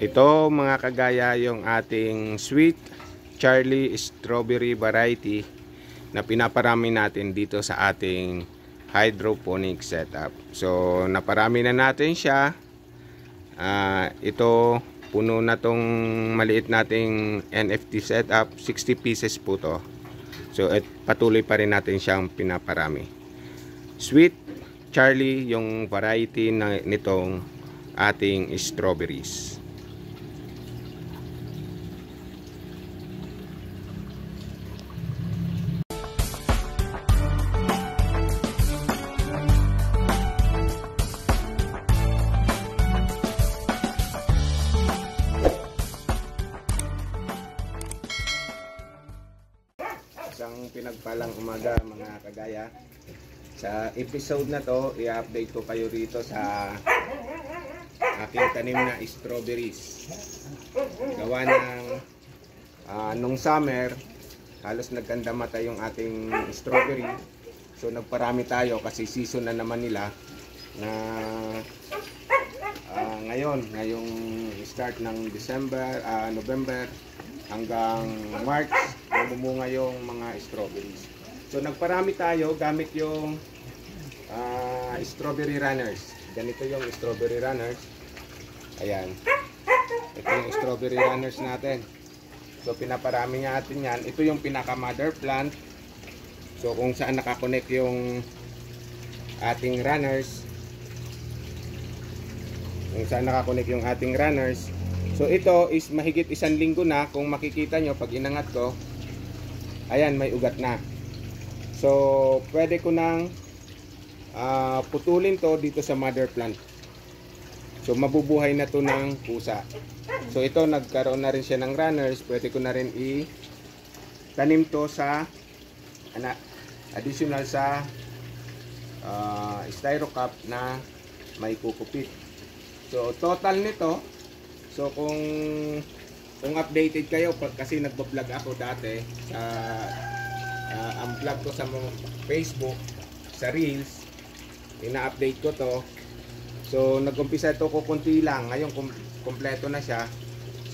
Ito mga kagaya yung ating Sweet Charlie Strawberry variety na pinaparami natin dito sa ating hydroponic setup. So naparami na natin siya. Ito puno na tong maliit nating NFT setup, 60 pieces po to. So patuloy pa rin natin siyang pinaparami. Sweet Charlie yung variety nitong ating strawberries. Isang pinagpalang umaga mga kagaya. Sa episode na to, i-update ko kayo rito sa aking tanim na strawberries. Gawa ng nung summer, halos nagkandamata yung ating strawberry. So nagparami tayo kasi season na naman nila na ngayong start ng December, November hanggang March, mamumunga yung mga strawberries. So nagparami tayo gamit yung strawberry runners. Ganito yung strawberry runners. Ayan. Ito yung strawberry runners natin. So pinaparami natin yan. Ito yung pinaka mother plant. So kung saan nakakonect yung ating runners. Kung saan nakakonect yung ating runners. So ito is mahigit 1 linggo na. Kung makikita nyo pag inangat ko, ayan, may ugat na. So pwede ko nang putulin to dito sa mother plant. So mabubuhay na to ng pusa. So ito nagkaroon na rin siya ng runners. Pwede ko na rin i-tanim to sa additional sa styro cup na may kukupit. So total nito, so kung updated kayo, kasi nagbablog ako dati sa ang vlog ko sa Facebook, sa Reels, ina-update ko to. So nag-umpisa ito ko konti lang, ngayon kompleto na siya.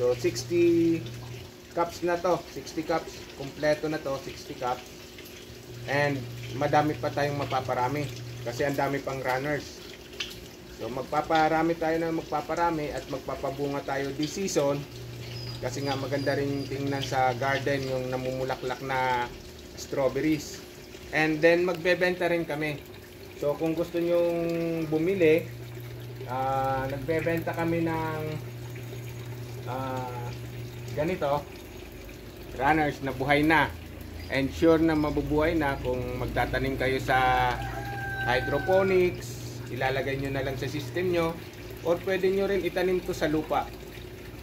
So 60 cups na to, 60 cups, kompleto na to, 60 cups. And madami pa tayong mapaparami kasi ang dami pang runners. So magpaparami tayo na magpaparami at magpapabunga tayo this season. Kasi nga maganda rin tingnan sa garden yung namumulaklak na strawberries. And then magbebenta rin kami. So kung gusto nyong bumili, nagbebenta kami ng ganito, runners na buhay na. And sure na mabubuhay na kung magtatanim kayo sa hydroponics. Ilalagay nyo na lang sa system nyo, or pwede nyo rin itanim to sa lupa.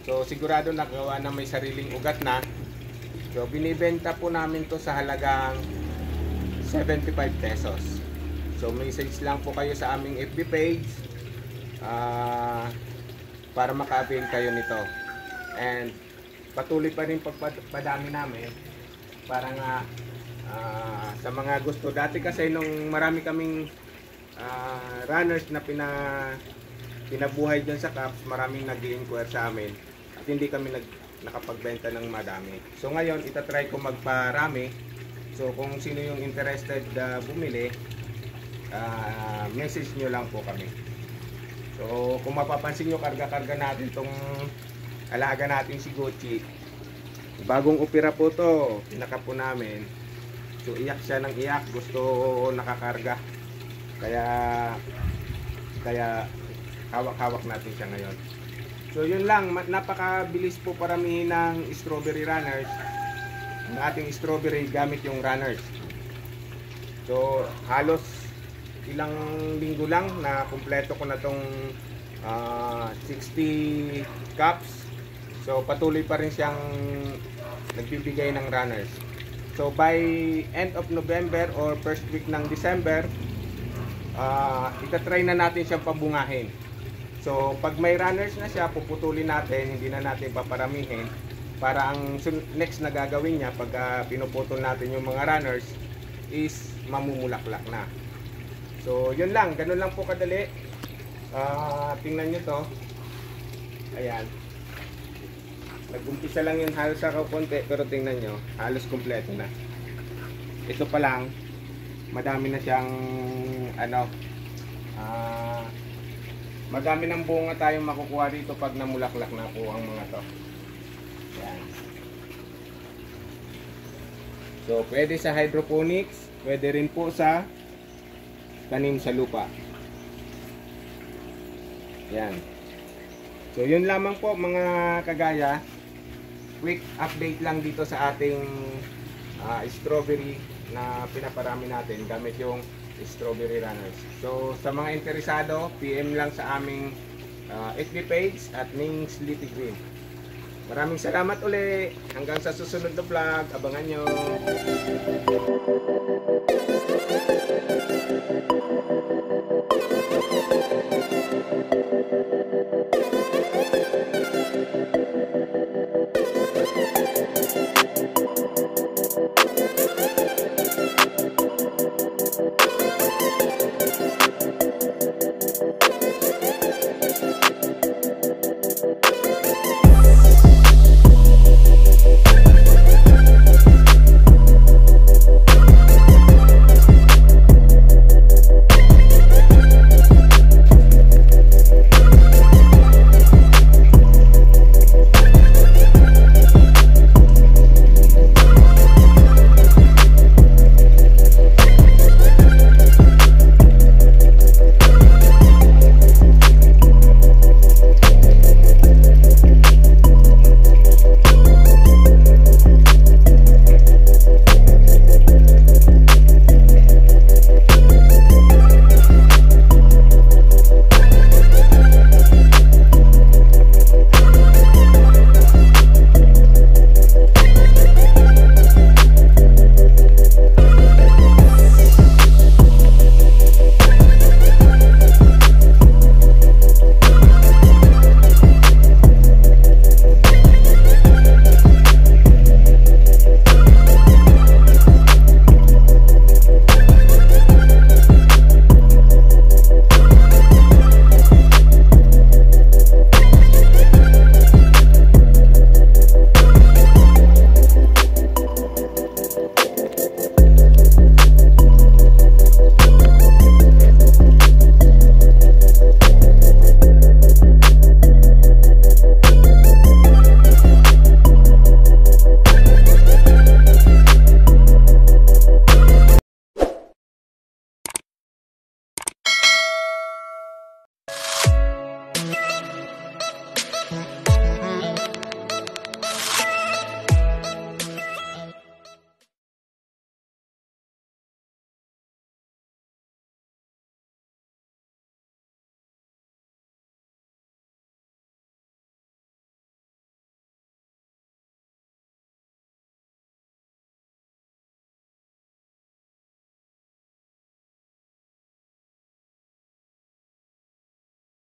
So sigurado nagawa na may sariling ugat na. So binibenta po namin to sa halagang 75 pesos. So message lang po kayo sa aming FB page para maka-avail kayo nito. And patuloy pa rin pagpadami namin para nga sa mga gusto. Dati kasi nung marami kaming runners na pinabuhay dyan sa cups, maraming nag-i-inquire sa amin at hindi kami nakapagbenta ng madami. So ngayon itatry ko magparami. So kung sino yung interested bumili, message nyo lang po kami. So kung mapapansin nyo, karga-karga natin tong alaga natin si Gucci. Bagong opera po to, pinaka po namin. So iyak siya ng iyak, gusto nakakarga. Kaya hawak-hawak natin siya ngayon. So yun lang, napakabilis po paramihin ng strawberry runners. Ang ating strawberry gamit yung runners. So halos ilang linggo lang na kumpleto ko na tong 60 cups. So patuloy pa rin siyang nagbibigay ng runners. So by end of November or first week ng December, itatry na natin siyang pabungahin. So pag may runners na siya, puputulin natin, hindi na natin paparamihin, para ang next na gagawin niya pag pinuputol natin yung mga runners is mamumulaklak na. So yun lang, ganun lang po kadali. Tingnan nyo to. Ayan. Nag-umpisa lang yung halos sa konti, pero tingnan nyo, halos kompleto na. Ito pa lang, madami na siyang ano, madami ng bunga tayong makukuha dito pag namulaklak na po ang mga to. Yan. So, pwede sa hydroponics, pwede rin po sa tanim sa lupa. Yan. So, yun lamang po mga kagaya. Quick update lang dito sa ating strawberry na pinaparami natin gamit yung strawberry runners. So, sa mga interesado, PM lang sa aming FB page at Ning Sleepy Green. Maraming salamat uli. Hanggang sa susunod na vlog. Abangan nyo.